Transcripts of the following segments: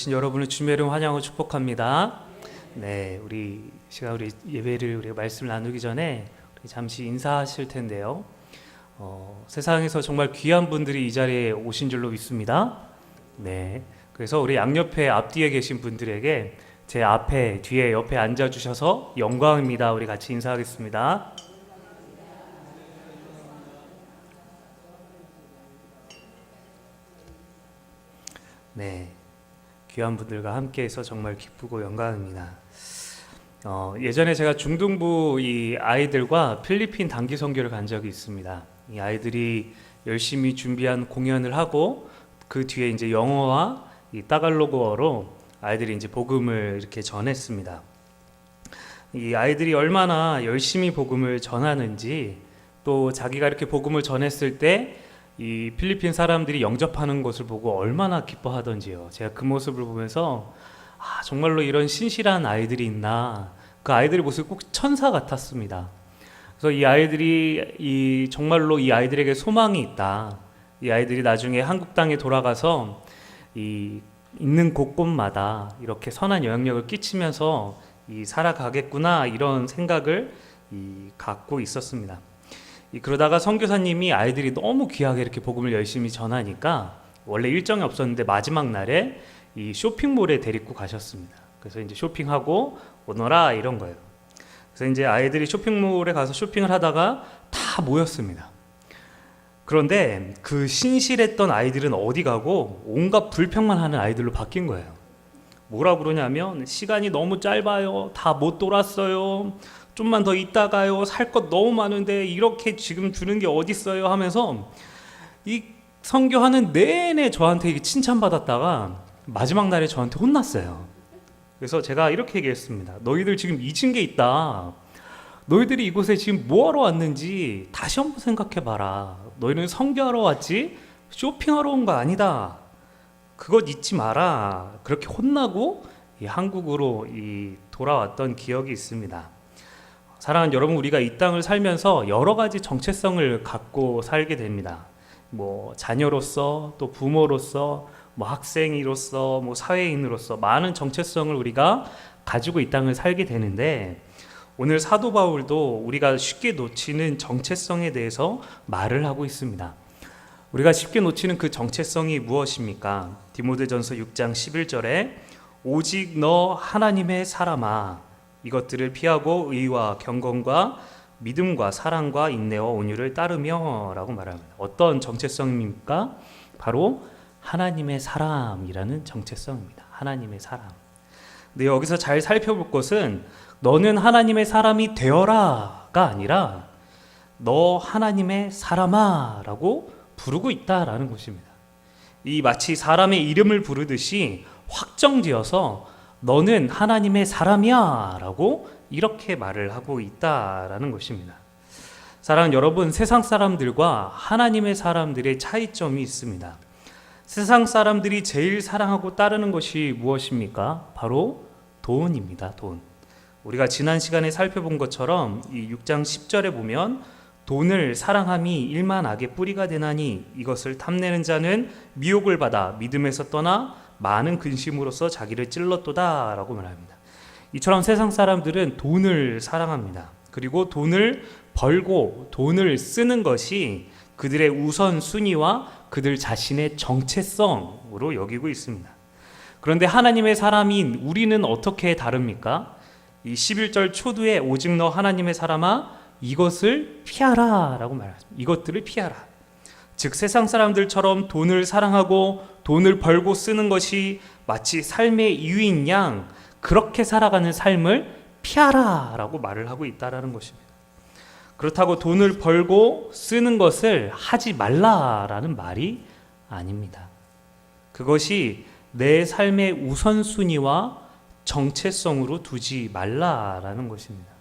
오신 여러분을 주님의 이름 환영하고 축복합니다. 네, 우리 예배를 우리가 말씀을 나누기 전에 우리 잠시 인사하실 텐데요. 세상에서 정말 귀한 분들이 이 자리에 오신 줄로 믿습니다. 네, 그래서 우리 양옆에 앞뒤에 계신 분들에게 제 앞에, 뒤에, 옆에 앉아주셔서 영광입니다. 우리 같이 인사하겠습니다. 네, 귀한 분들과 함께해서 정말 기쁘고 영광입니다. 예전에 제가 중등부 이 아이들과 필리핀 단기 선교를 간 적이 있습니다. 이 아이들이 열심히 준비한 공연을 하고 그 뒤에 이제 영어와 이 따갈로그어로 아이들이 이제 복음을 이렇게 전했습니다. 이 아이들이 얼마나 열심히 복음을 전하는지, 또 자기가 이렇게 복음을 전했을 때 이 필리핀 사람들이 영접하는 것을 보고 얼마나 기뻐하던지요. 제가 그 모습을 보면서 정말로 이런 신실한 아이들이 있나, 그 아이들의 모습이 꼭 천사 같았습니다. 그래서 이 아이들이 정말로 이 아이들에게 소망이 있다. 이 아이들이 나중에 한국 땅에 돌아가서 있는 곳곳마다 이렇게 선한 영향력을 끼치면서 살아가겠구나, 이런 생각을 갖고 있었습니다. 그러다가 선교사님이 아이들이 너무 귀하게 이렇게 복음을 열심히 전하니까 원래 일정이 없었는데 마지막 날에 이 쇼핑몰에 데리고 가셨습니다. 그래서 이제 쇼핑하고 오너라, 이런 거예요. 그래서 이제 아이들이 쇼핑몰에 가서 쇼핑을 하다가 다 모였습니다. 그런데 그 신실했던 아이들은 어디 가고 온갖 불평만 하는 아이들로 바뀐 거예요. 뭐라 그러냐면, 시간이 너무 짧아요, 다 못 돌았어요, 좀만 더 있다가요, 살 것 너무 많은데 이렇게 지금 주는 게 어딨어요 하면서 이 선교하는 내내 저한테 칭찬받았다가 마지막 날에 저한테 혼났어요. 그래서 제가 이렇게 얘기했습니다. 너희들 지금 잊은 게 있다. 너희들이 이곳에 지금 뭐하러 왔는지 다시 한번 생각해봐라. 너희는 선교하러 왔지 쇼핑하러 온 거 아니다. 그것 잊지 마라. 그렇게 혼나고 한국으로 돌아왔던 기억이 있습니다. 사랑하는 여러분, 우리가 이 땅을 살면서 여러 가지 정체성을 갖고 살게 됩니다. 자녀로서, 또 부모로서, 학생이로서, 사회인으로서 많은 정체성을 우리가 가지고 이 땅을 살게 되는데, 오늘 사도 바울도 우리가 쉽게 놓치는 정체성에 대해서 말을 하고 있습니다. 우리가 쉽게 놓치는 그 정체성이 무엇입니까? 디모데전서 6장 11절에 오직 너 하나님의 사람아, 이것들을 피하고 의와 경건과 믿음과 사랑과 인내와 온유를 따르며 라고 말합니다. 어떤 정체성입니까? 바로 하나님의 사람이라는 정체성입니다. 하나님의 사람. 근데 여기서 잘 살펴볼 것은 너는 하나님의 사람이 되어라가 아니라 너 하나님의 사람아 라고 부르고 있다라는 것입니다. 마치 사람의 이름을 부르듯이 확정지어서 너는 하나님의 사람이야 라고 이렇게 말을 하고 있다라는 것입니다. 사랑하는 여러분, 세상 사람들과 하나님의 사람들의 차이점이 있습니다. 세상 사람들이 제일 사랑하고 따르는 것이 무엇입니까? 바로 돈입니다. 돈. 우리가 지난 시간에 살펴본 것처럼 이 6장 10절에 보면 돈을 사랑함이 일만 악의 뿌리가 되나니 이것을 탐내는 자는 미혹을 받아 믿음에서 떠나 많은 근심으로써 자기를 찔렀도다 라고 말합니다. 이처럼 세상 사람들은 돈을 사랑합니다. 그리고 돈을 벌고 돈을 쓰는 것이 그들의 우선순위와 그들 자신의 정체성으로 여기고 있습니다. 그런데 하나님의 사람인 우리는 어떻게 다릅니까? 이 11절 초두에 오직 너 하나님의 사람아 이것을 피하라 라고 말합니다. 이것들을 피하라. 즉 세상 사람들처럼 돈을 사랑하고 돈을 벌고 쓰는 것이 마치 삶의 이유인 양 그렇게 살아가는 삶을 피하라 라고 말을 하고 있다는 것입니다. 그렇다고 돈을 벌고 쓰는 것을 하지 말라라는 말이 아닙니다. 그것이 내 삶의 우선순위와 정체성으로 두지 말라라는 것입니다.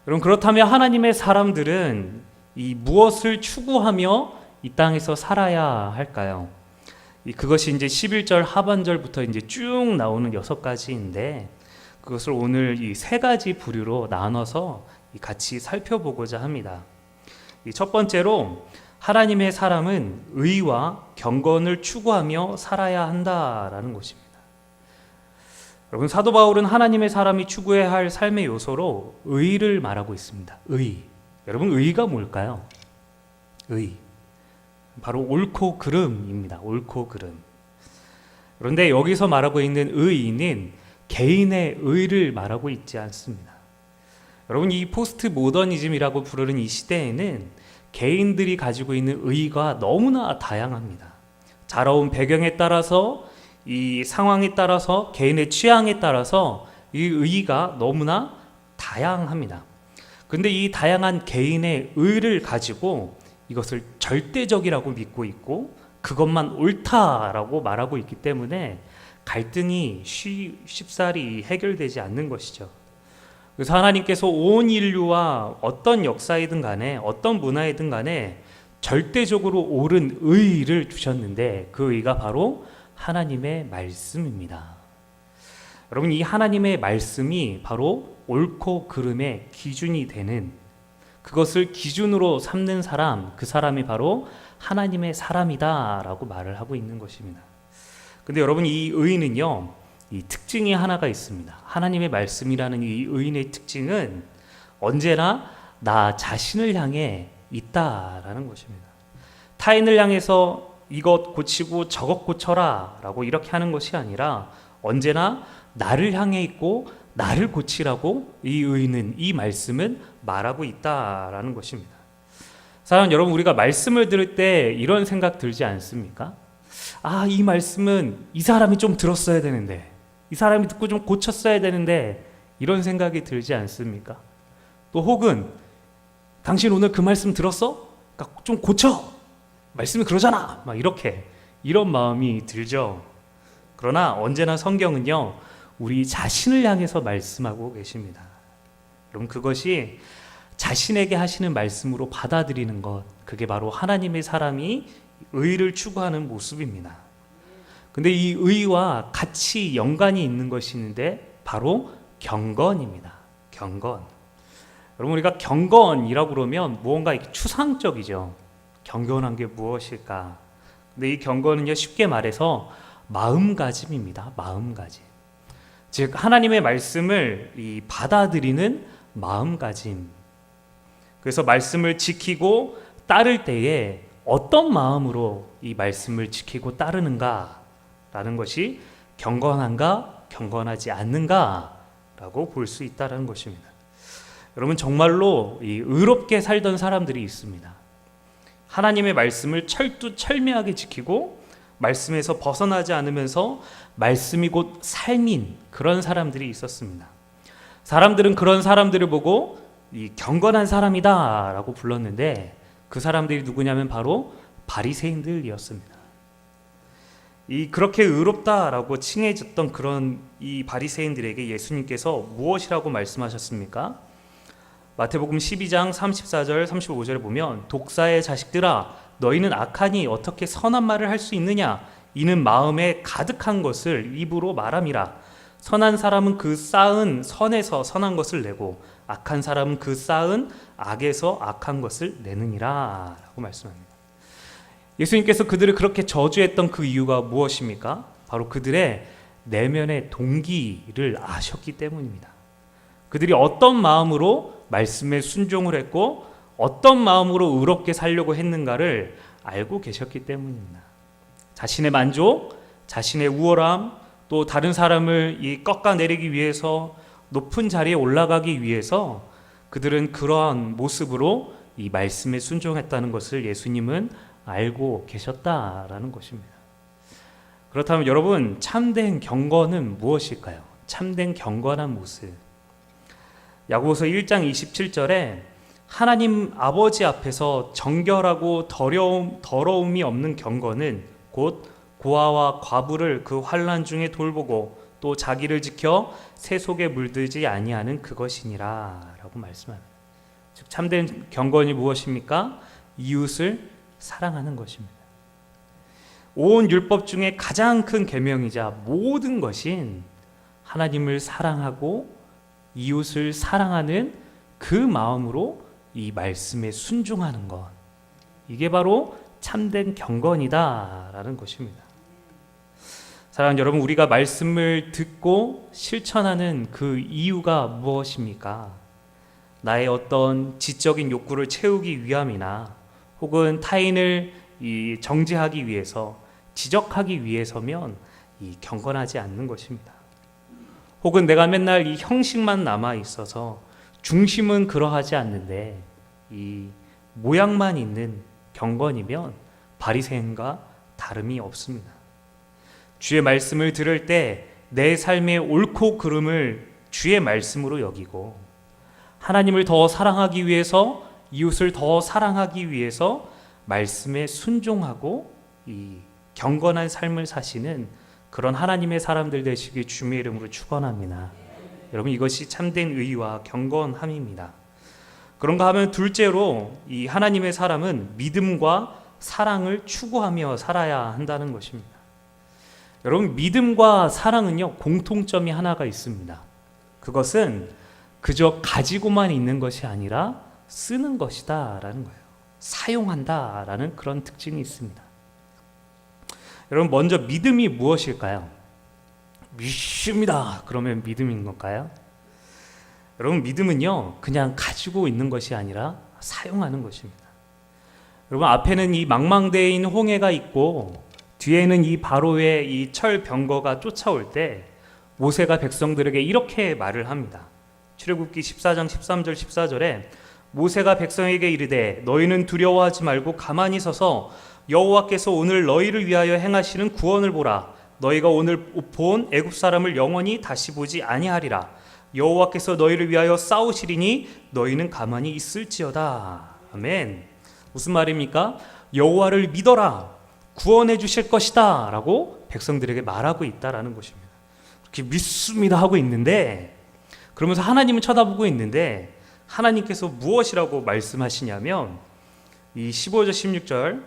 여러분, 그렇다면 하나님의 사람들은 무엇을 추구하며 이 땅에서 살아야 할까요? 그것이 이제 11절 하반절부터 이제 쭉 나오는 6가지인데 그것을 오늘 이 3가지 부류로 나눠서 같이 살펴보고자 합니다. 첫 번째로 하나님의 사람은 의와 경건을 추구하며 살아야 한다라는 것입니다. 여러분, 사도 바울은 하나님의 사람이 추구해야 할 삶의 요소로 의를 말하고 있습니다. 의. 여러분, 의가 뭘까요? 의. 바로 옳고 그름입니다. 옳고 그름. 그런데 여기서 말하고 있는 의는 개인의 의를 말하고 있지 않습니다. 여러분, 이 포스트 모더니즘이라고 부르는 이 시대에는 개인들이 가지고 있는 의가 너무나 다양합니다. 자라온 배경에 따라서, 이 상황에 따라서, 개인의 취향에 따라서 이 의가 너무나 다양합니다. 근데 이 다양한 개인의 의를 가지고 이것을 절대적이라고 믿고 있고 그것만 옳다라고 말하고 있기 때문에 갈등이 쉽사리 해결되지 않는 것이죠. 그래서 하나님께서 온 인류와 어떤 역사이든 간에, 어떤 문화이든 간에 절대적으로 옳은 의를 주셨는데 그 의가 바로 하나님의 말씀입니다. 여러분, 이 하나님의 말씀이 바로 옳고 그름의 기준이 되는, 그것을 기준으로 삼는 사람, 그 사람이 바로 하나님의 사람이다 라고 말을 하고 있는 것입니다. 근데 여러분, 이 의는요, 이 특징이 하나가 있습니다. 하나님의 말씀이라는 이 의의 특징은 언제나 나 자신을 향해 있다라는 것입니다. 타인을 향해서 이것 고치고 저것 고쳐라 라고 이렇게 하는 것이 아니라 언제나 나를 향해 있고 나를 고치라고 이 의는, 이 말씀은 말하고 있다라는 것입니다. 사랑하는 여러분, 우리가 말씀을 들을 때 이런 생각 들지 않습니까? 아, 이 말씀은 이 사람이 좀 들었어야 되는데, 이 사람이 듣고 좀 고쳤어야 되는데, 이런 생각이 들지 않습니까? 또 혹은 당신 오늘 그 말씀 들었어? 그러니까 좀 고쳐! 말씀이 그러잖아! 막 이렇게, 이런 마음이 들죠. 그러나 언제나 성경은요, 우리 자신을 향해서 말씀하고 계십니다. 여러분, 그것이 자신에게 하시는 말씀으로 받아들이는 것, 그게 바로 하나님의 사람이 의를 추구하는 모습입니다. 근데 이 의와 같이 연관이 있는 것이 있는데 바로 경건입니다. 경건. 여러분, 우리가 경건이라고 그러면 무언가 추상적이죠. 경건한 게 무엇일까? 근데 이 경건은요, 쉽게 말해서 마음가짐입니다. 마음가짐. 즉 하나님의 말씀을 받아들이는 마음가짐. 그래서 말씀을 지키고 따를 때에 어떤 마음으로 이 말씀을 지키고 따르는가라는 것이 경건한가, 경건하지 않는가라고 볼 수 있다는 것입니다. 여러분, 정말로 의롭게 살던 사람들이 있습니다. 하나님의 말씀을 철두철미하게 지키고 말씀에서 벗어나지 않으면서 말씀이 곧 삶인 그런 사람들이 있었습니다. 사람들은 그런 사람들을 보고 이 경건한 사람이다 라고 불렀는데 그 사람들이 누구냐면 바로 바리새인들이었습니다. 그렇게 의롭다라고 칭해졌던 그런 이 바리새인들에게 예수님께서 무엇이라고 말씀하셨습니까? 마태복음 12장 34절 35절에 보면 독사의 자식들아 너희는 악하니 어떻게 선한 말을 할 수 있느냐? 이는 마음에 가득한 것을 입으로 말함이라. 선한 사람은 그 쌓은 선에서 선한 것을 내고 악한 사람은 그 쌓은 악에서 악한 것을 내느니라 라고 말씀합니다. 예수님께서 그들을 그렇게 저주했던 그 이유가 무엇입니까? 바로 그들의 내면의 동기를 아셨기 때문입니다. 그들이 어떤 마음으로 말씀에 순종을 했고 어떤 마음으로 의롭게 살려고 했는가를 알고 계셨기 때문입니다. 자신의 만족, 자신의 우월함, 또 다른 사람을 꺾어내리기 위해서 높은 자리에 올라가기 위해서 그들은 그러한 모습으로 이 말씀에 순종했다는 것을 예수님은 알고 계셨다라는 것입니다. 그렇다면 여러분, 참된 경건은 무엇일까요? 참된 경건한 모습. 야고보서 1장 27절에 하나님 아버지 앞에서 정결하고 더러움이 없는 경건은 곧 고아와 과부를 그 환난 중에 돌보고 또 자기를 지켜 새 속에 물들지 아니하는 그것이니라 라고 말씀합니다. 즉 참된 경건이 무엇입니까? 이웃을 사랑하는 것입니다. 온 율법 중에 가장 큰 계명이자 모든 것인 하나님을 사랑하고 이웃을 사랑하는 그 마음으로 이 말씀에 순종하는 것, 이게 바로 참된 경건이다라는 것입니다. 사랑하는 여러분, 우리가 말씀을 듣고 실천하는 그 이유가 무엇입니까? 나의 어떤 지적인 욕구를 채우기 위함이나 혹은 타인을 정죄하기 위해서, 지적하기 위해서면 경건하지 않는 것입니다. 혹은 내가 맨날 이 형식만 남아 있어서 중심은 그러하지 않는데 이 모양만 있는 경건이면 바리새인과 다름이 없습니다. 주의 말씀을 들을 때 내 삶의 옳고 그름을 주의 말씀으로 여기고 하나님을 더 사랑하기 위해서, 이웃을 더 사랑하기 위해서 말씀에 순종하고 이 경건한 삶을 사시는 그런 하나님의 사람들 되시길 주님의 이름으로 축원합니다. 여러분, 이것이 참된 의와 경건함입니다. 그런가 하면 둘째로 이 하나님의 사람은 믿음과 사랑을 추구하며 살아야 한다는 것입니다. 여러분, 믿음과 사랑은요, 공통점이 하나가 있습니다. 그것은 그저 가지고만 있는 것이 아니라 쓰는 것이다 라는 거예요. 사용한다 라는 그런 특징이 있습니다. 여러분, 먼저 믿음이 무엇일까요? 믿습니다 그러면 믿음인 건가요? 여러분, 믿음은요, 그냥 가지고 있는 것이 아니라 사용하는 것입니다. 여러분, 앞에는 이 망망대해인 홍해가 있고 뒤에는 이 바로의 이 철병거가 쫓아올 때 모세가 백성들에게 이렇게 말을 합니다. 출애굽기 14장 13절 14절에 모세가 백성에게 이르되 너희는 두려워하지 말고 가만히 서서 여호와께서 오늘 너희를 위하여 행하시는 구원을 보라. 너희가 오늘 본 애굽 사람을 영원히 다시 보지 아니하리라. 여호와께서 너희를 위하여 싸우시리니 너희는 가만히 있을지어다. 아멘. 무슨 말입니까? 여호와를 믿어라. 구원해 주실 것이다 라고 백성들에게 말하고 있다라는 것입니다. 그렇게 믿습니다 하고 있는데, 그러면서 하나님은 쳐다보고 있는데 하나님께서 무엇이라고 말씀하시냐면 이 15절 16절,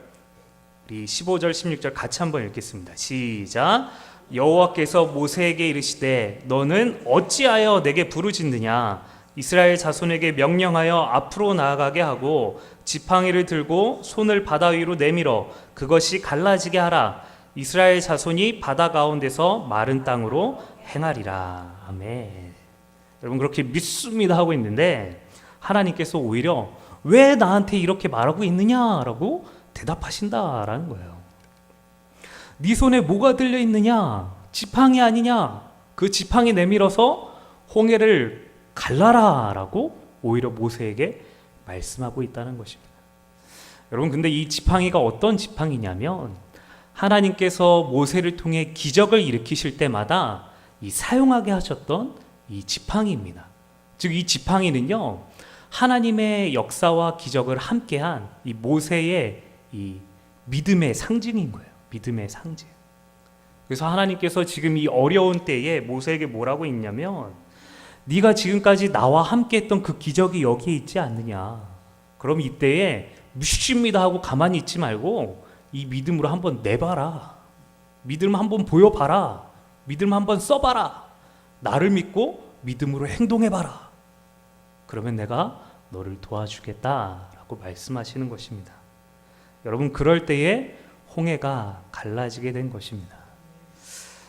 우리 15절 16절 같이 한번 읽겠습니다. 시작. 여호와께서 모세에게 이르시되 너는 어찌하여 내게 부르짖느냐. 이스라엘 자손에게 명령하여 앞으로 나아가게 하고 지팡이를 들고 손을 바다 위로 내밀어 그것이 갈라지게 하라. 이스라엘 자손이 바다 가운데서 마른 땅으로 행하리라. 아멘. 여러분, 그렇게 믿습니다 하고 있는데 하나님께서 오히려 왜 나한테 이렇게 말하고 있느냐라고 대답하신다라는 거예요. 네 손에 뭐가 들려 있느냐? 지팡이 아니냐? 그 지팡이 내밀어서 홍해를 갈라라 라고 오히려 모세에게 말씀하고 있다는 것입니다. 여러분, 근데 이 지팡이가 어떤 지팡이냐면 하나님께서 모세를 통해 기적을 일으키실 때마다 이 사용하게 하셨던 이 지팡이입니다. 즉 이 지팡이는요, 하나님의 역사와 기적을 함께한 이 모세의 이 믿음의 상징인 거예요. 믿음의 상징. 그래서 하나님께서 지금 이 어려운 때에 모세에게 뭐라고 있냐면 네가 지금까지 나와 함께했던 그 기적이 여기에 있지 않느냐. 그럼 이때에 믿습니다 하고 가만히 있지 말고 이 믿음으로 한번 내봐라. 믿음 한번 보여봐라. 믿음 한번 써봐라. 나를 믿고 믿음으로 행동해봐라. 그러면 내가 너를 도와주겠다라고 말씀하시는 것입니다. 여러분, 그럴 때에 홍해가 갈라지게 된 것입니다.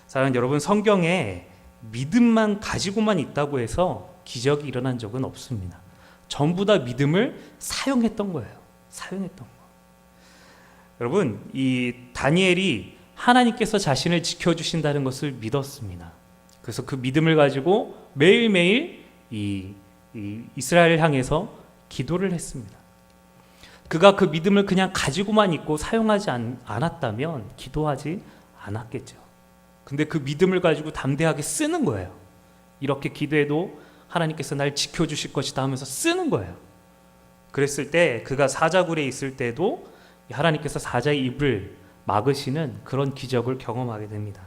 사랑하는 여러분, 성경에 믿음만 가지고만 있다고 해서 기적이 일어난 적은 없습니다. 전부 다 믿음을 사용했던 거예요. 사용했던 거. 여러분, 이 다니엘이 하나님께서 자신을 지켜주신다는 것을 믿었습니다. 그래서 그 믿음을 가지고 매일매일 이 이스라엘을 향해서 기도를 했습니다. 그가 그 믿음을 그냥 가지고만 있고 사용하지 않았다면 기도하지 않았겠죠. 근데 그 믿음을 가지고 담대하게 쓰는 거예요. 이렇게 기도해도 하나님께서 날 지켜주실 것이다 하면서 쓰는 거예요. 그랬을 때 그가 사자굴에 있을 때도 하나님께서 사자의 입을 막으시는 그런 기적을 경험하게 됩니다.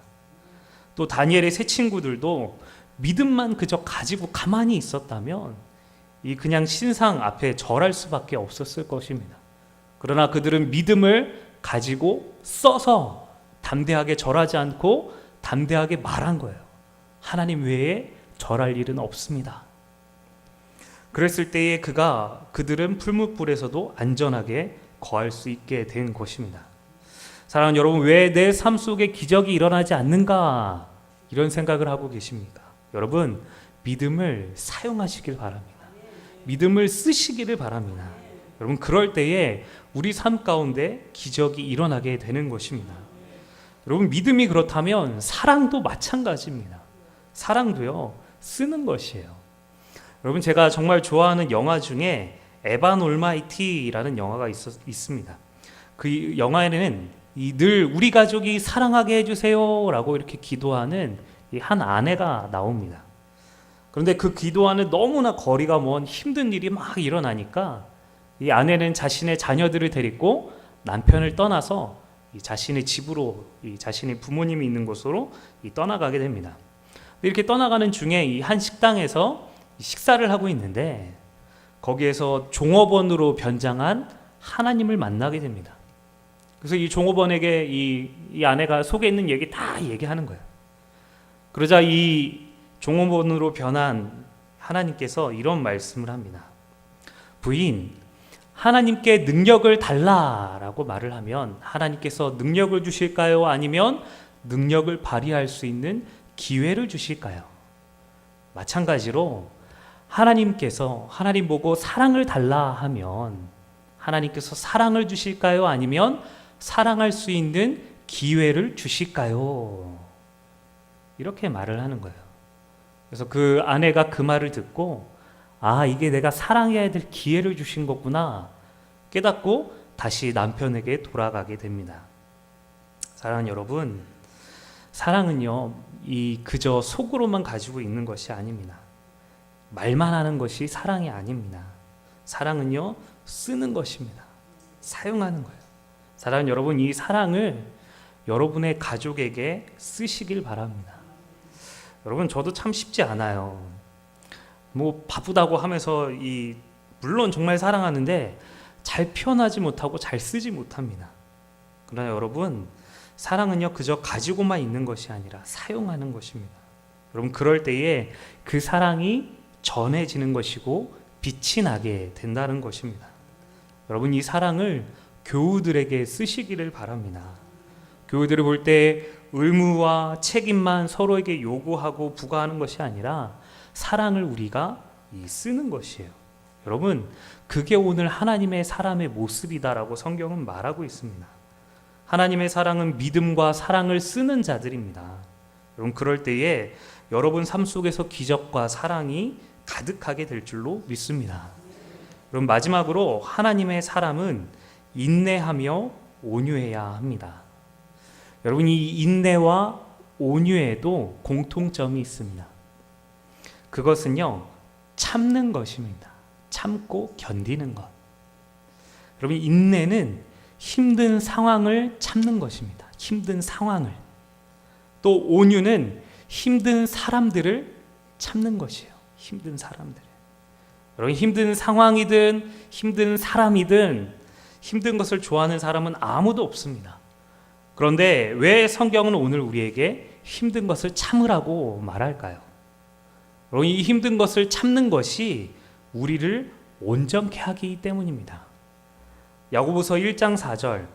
또 다니엘의 세 친구들도 믿음만 그저 가지고 가만히 있었다면 이 그냥 신상 앞에 절할 수밖에 없었을 것입니다. 그러나 그들은 믿음을 가지고 써서 담대하게 절하지 않고 담대하게 말한 거예요. 하나님 외에 절할 일은 없습니다. 그랬을 때에 그들은 풀무불에서도 안전하게 거할 수 있게 된 것입니다. 사랑하는 여러분, 왜 내 삶 속에 기적이 일어나지 않는가? 이런 생각을 하고 계십니까? 여러분, 믿음을 사용하시길 바랍니다. 믿음을 쓰시기를 바랍니다. 여러분, 그럴 때에 우리 삶 가운데 기적이 일어나게 되는 것입니다. 여러분, 믿음이 그렇다면 사랑도 마찬가지입니다. 사랑도요, 쓰는 것이에요. 여러분, 제가 정말 좋아하는 영화 중에 에반 올마이티라는 영화가 있습니다. 그 영화에는 늘 우리 가족이 사랑하게 해주세요 라고 이렇게 기도하는 한 아내가 나옵니다. 그런데 그 기도와는 너무나 거리가 먼 힘든 일이 막 일어나니까 이 아내는 자신의 자녀들을 데리고 남편을 떠나서 이 자신의 집으로, 이 자신의 부모님이 있는 곳으로 떠나가게 됩니다. 이렇게 떠나가는 중에 이 한 식당에서 식사를 하고 있는데 거기에서 종업원으로 변장한 하나님을 만나게 됩니다. 그래서 이 종업원에게 이 아내가 속에 있는 얘기 다 얘기하는 거예요. 그러자 이 종업원으로 변한 하나님께서 이런 말씀을 합니다. 부인, 하나님께 능력을 달라라고 말을 하면 하나님께서 능력을 주실까요? 아니면 능력을 발휘할 수 있는 기회를 주실까요? 마찬가지로 하나님께서 하나님 보고 사랑을 달라 하면 하나님께서 사랑을 주실까요? 아니면 사랑할 수 있는 기회를 주실까요? 이렇게 말을 하는 거예요. 그래서 그 아내가 그 말을 듣고 아, 이게 내가 사랑해야 될 기회를 주신 거구나 깨닫고 다시 남편에게 돌아가게 됩니다. 사랑하는 여러분, 사랑은요, 그저 속으로만 가지고 있는 것이 아닙니다. 말만 하는 것이 사랑이 아닙니다. 사랑은요, 쓰는 것입니다. 사용하는 거예요. 사랑하는 여러분, 이 사랑을 여러분의 가족에게 쓰시길 바랍니다. 여러분, 저도 참 쉽지 않아요. 뭐 바쁘다고 하면서 물론 정말 사랑하는데 잘 표현하지 못하고 잘 쓰지 못합니다. 그러나 여러분, 사랑은요, 그저 가지고만 있는 것이 아니라 사용하는 것입니다. 여러분, 그럴 때에 그 사랑이 전해지는 것이고 빛이 나게 된다는 것입니다. 여러분, 이 사랑을 교우들에게 쓰시기를 바랍니다. 교우들을 볼 때 의무와 책임만 서로에게 요구하고 부과하는 것이 아니라 사랑을 우리가 쓰는 것이에요. 여러분, 그게 오늘 하나님의 사람의 모습이다라고 성경은 말하고 있습니다. 하나님의 사랑은 믿음과 사랑을 쓰는 자들입니다. 여러분, 그럴 때에 여러분 삶 속에서 기적과 사랑이 가득하게 될 줄로 믿습니다. 여러분, 마지막으로 하나님의 사람은 인내하며 온유해야 합니다. 여러분, 이 인내와 온유에도 공통점이 있습니다. 그것은요, 참는 것입니다. 참고 견디는 것. 여러분, 인내는 힘든 상황을 참는 것입니다. 힘든 상황을. 또 온유는 힘든 사람들을 참는 것이에요. 힘든 사람들. 여러분, 힘든 상황이든 힘든 사람이든 힘든 것을 좋아하는 사람은 아무도 없습니다. 그런데 왜 성경은 오늘 우리에게 힘든 것을 참으라고 말할까요? 여러분, 이 힘든 것을 참는 것이 우리를 온전케 하기 때문입니다. 야고보서 1장 4절,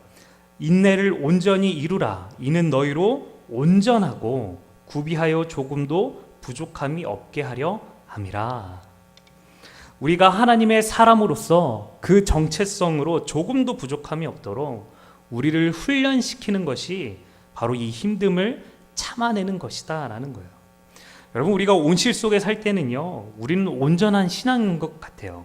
인내를 온전히 이루라. 이는 너희로 온전하고 구비하여 조금도 부족함이 없게 하려 함이라. 우리가 하나님의 사람으로서 그 정체성으로 조금도 부족함이 없도록 우리를 훈련시키는 것이 바로 이 힘듦을 참아내는 것이다 라는 거예요. 여러분, 우리가 온실 속에 살 때는요, 우리는 온전한 신앙인 것 같아요.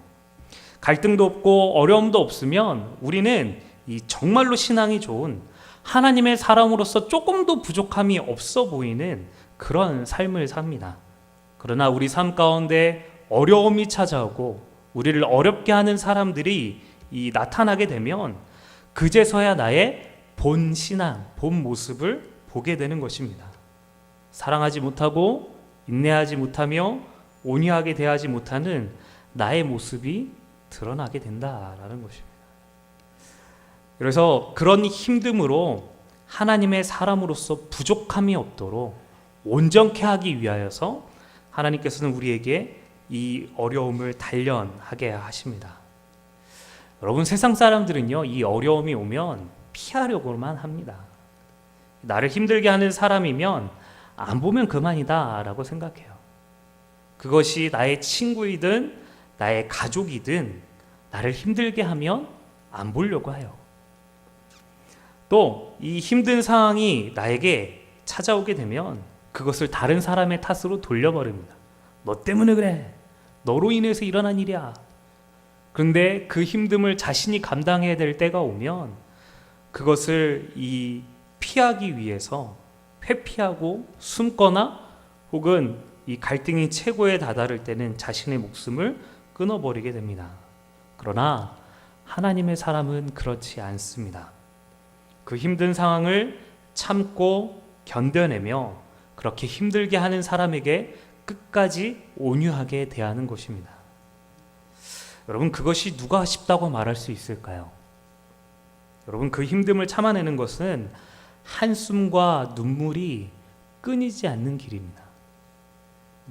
갈등도 없고 어려움도 없으면 우리는 정말로 신앙이 좋은 하나님의 사람으로서 조금도 부족함이 없어 보이는 그런 삶을 삽니다. 그러나 우리 삶 가운데 어려움이 찾아오고 우리를 어렵게 하는 사람들이 나타나게 되면 그제서야 나의 본 신앙, 본 모습을 보게 되는 것입니다. 사랑하지 못하고 인내하지 못하며 온유하게 대하지 못하는 나의 모습이 드러나게 된다라는 것입니다. 그래서 그런 힘듦으로 하나님의 사람으로서 부족함이 없도록 온전케 하기 위하여서 하나님께서는 우리에게 이 어려움을 단련하게 하십니다. 여러분, 세상 사람들은요, 이 어려움이 오면 피하려고만 합니다. 나를 힘들게 하는 사람이면 안 보면 그만이다 라고 생각해요. 그것이 나의 친구이든 나의 가족이든 나를 힘들게 하면 안 보려고 해요. 또 이 힘든 상황이 나에게 찾아오게 되면 그것을 다른 사람의 탓으로 돌려버립니다. 너 때문에 그래. 너로 인해서 일어난 일이야. 그런데 그 힘듦을 자신이 감당해야 될 때가 오면 그것을 피하기 위해서 회피하고 숨거나 혹은 이 갈등이 최고에 다다를 때는 자신의 목숨을 끊어버리게 됩니다. 그러나 하나님의 사람은 그렇지 않습니다. 그 힘든 상황을 참고 견뎌내며 그렇게 힘들게 하는 사람에게 끝까지 온유하게 대하는 것입니다. 여러분, 그것이 누가 쉽다고 말할 수 있을까요? 여러분, 그 힘듦을 참아내는 것은 한숨과 눈물이 끊이지 않는 길입니다.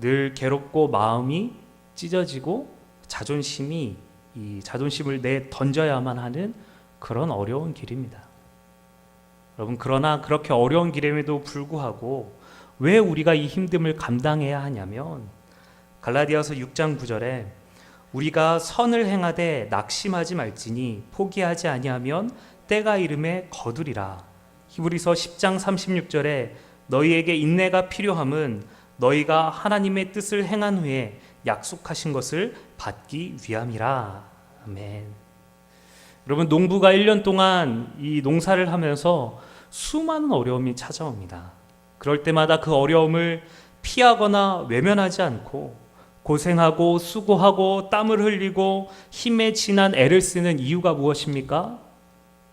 늘 괴롭고 마음이 찢어지고 자존심을 내던져야만 하는 그런 어려운 길입니다. 여러분, 그러나 그렇게 어려운 길임에도 불구하고 왜 우리가 이 힘듦을 감당해야 하냐면 갈라디아서 6장 9절에 우리가 선을 행하되 낙심하지 말지니 포기하지 아니하면 때가 이름에 거두리라. 히브리서 10장 36절에 너희에게 인내가 필요함은 너희가 하나님의 뜻을 행한 후에 약속하신 것을 받기 위함이라. 아멘. 여러분, 농부가 1년 동안 이 농사를 하면서 수많은 어려움이 찾아옵니다. 그럴 때마다 그 어려움을 피하거나 외면하지 않고 고생하고 수고하고 땀을 흘리고 힘에 지난 애를 쓰는 이유가 무엇입니까?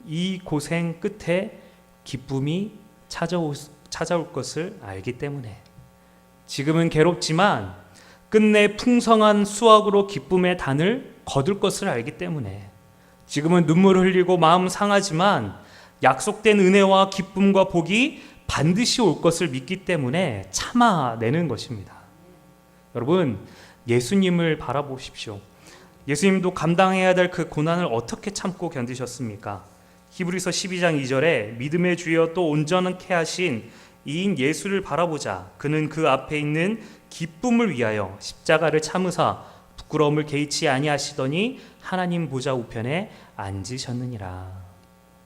이 고생 끝에 기쁨이 찾아올 것을 알기 때문에. 지금은 괴롭지만 끝내 풍성한 수확으로 기쁨의 단을 거둘 것을 알기 때문에. 지금은 눈물을 흘리고 마음 상하지만 약속된 은혜와 기쁨과 복이 반드시 올 것을 믿기 때문에 참아내는 것입니다. 여러분, 예수님을 바라보십시오. 예수님도 감당해야 될 그 고난을 어떻게 참고 견디셨습니까? 히브리서 12장 2절에 믿음의 주여 또 온전케 하신 이인 예수를 바라보자. 그는 그 앞에 있는 기쁨을 위하여 십자가를 참으사 부끄러움을 개의치 아니하시더니 하나님 보좌 우편에 앉으셨느니라.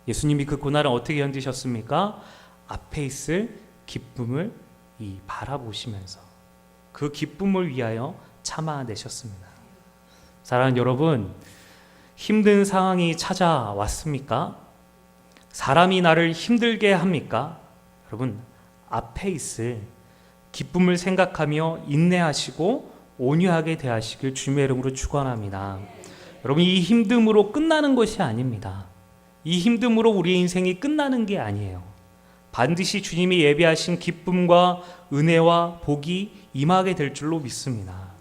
예수님이 그 고난을 어떻게 견디셨습니까? 앞에 있을 기쁨을 바라보시면서 그 기쁨을 위하여 참아내셨습니다. 사랑하는 여러분, 힘든 상황이 찾아왔습니까? 사람이 나를 힘들게 합니까? 여러분, 앞에 있을 기쁨을 생각하며 인내하시고 온유하게 대하시길 주님의 이름으로 축원합니다. 여러분, 이 힘듦으로 끝나는 것이 아닙니다. 이 힘듦으로 우리의 인생이 끝나는 게 아니에요. 반드시 주님이 예비하신 기쁨과 은혜와 복이 임하게 될 줄로 믿습니다.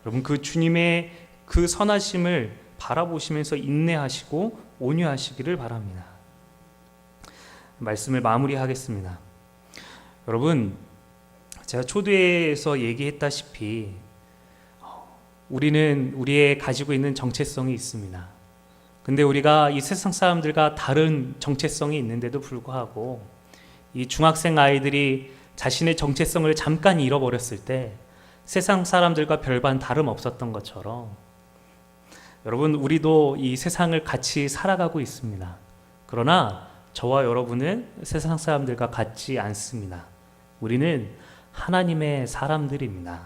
여러분, 그 주님의 그 선하심을 바라보시면서 인내하시고 온유하시기를 바랍니다. 말씀을 마무리하겠습니다. 여러분, 제가 초대에서 얘기했다시피 우리는 우리의 가지고 있는 정체성이 있습니다. 근데 우리가 이 세상 사람들과 다른 정체성이 있는데도 불구하고 이 중학생 아이들이 자신의 정체성을 잠깐 잃어버렸을 때 세상 사람들과 별반 다름없었던 것처럼 여러분, 우리도 이 세상을 같이 살아가고 있습니다. 그러나 저와 여러분은 세상 사람들과 같지 않습니다. 우리는 하나님의 사람들입니다.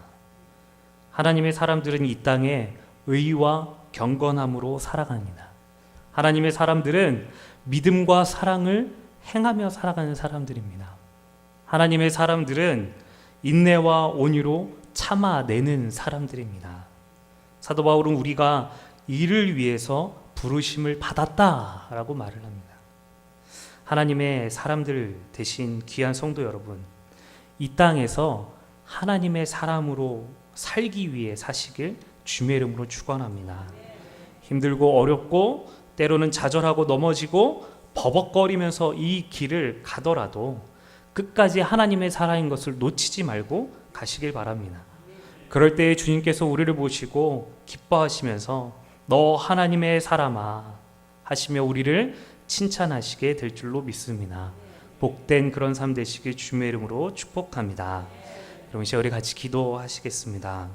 하나님의 사람들은 이 땅에 의와 경건함으로 살아갑니다. 하나님의 사람들은 믿음과 사랑을 행하며 살아가는 사람들입니다. 하나님의 사람들은 인내와 온유로 참아내는 사람들입니다. 사도 바울은 우리가 이를 위해서 부르심을 받았다라고 말을 합니다. 하나님의 사람들 되신 귀한 성도 여러분, 이 땅에서 하나님의 사람으로 살기 위해 사시길 주님의 이름으로 축원합니다. 힘들고 어렵고 때로는 좌절하고 넘어지고 버벅거리면서 이 길을 가더라도 끝까지 하나님의 사랑인 것을 놓치지 말고 가시길 바랍니다. 그럴 때 주님께서 우리를 보시고 기뻐하시면서 너 하나님의 사람아 하시며 우리를 칭찬하시게 될 줄로 믿습니다. 복된 그런 삶 되시길 주님의 이름으로 축복합니다. 여러분 이제 우리 같이 기도하시겠습니다.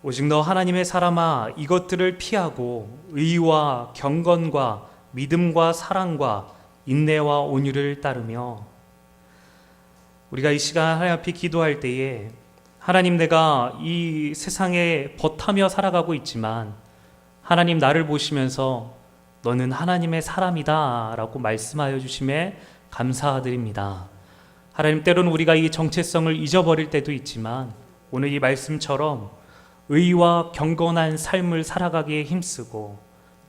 오직 너 하나님의 사람아, 이것들을 피하고 의와 경건과 믿음과 사랑과 인내와 온유를 따르며, 우리가 이 시간 하나님 앞에 기도할 때에 하나님, 내가 이 세상에 벗하며 살아가고 있지만 하나님 나를 보시면서 너는 하나님의 사람이다 라고 말씀하여 주심에 감사드립니다. 하나님, 때로는 우리가 이 정체성을 잊어버릴 때도 있지만 오늘 이 말씀처럼 의와 경건한 삶을 살아가기에 힘쓰고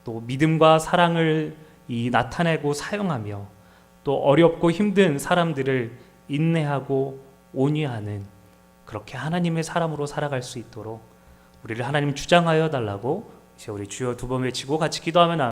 또 믿음과 사랑을 나타내고 사용하며 또 어렵고 힘든 사람들을 인내하고 온유하는 그렇게 하나님의 사람으로 살아갈 수 있도록 우리를 하나님 주장하여 달라고 이제 우리 주여 두 번 외치고 같이 기도하면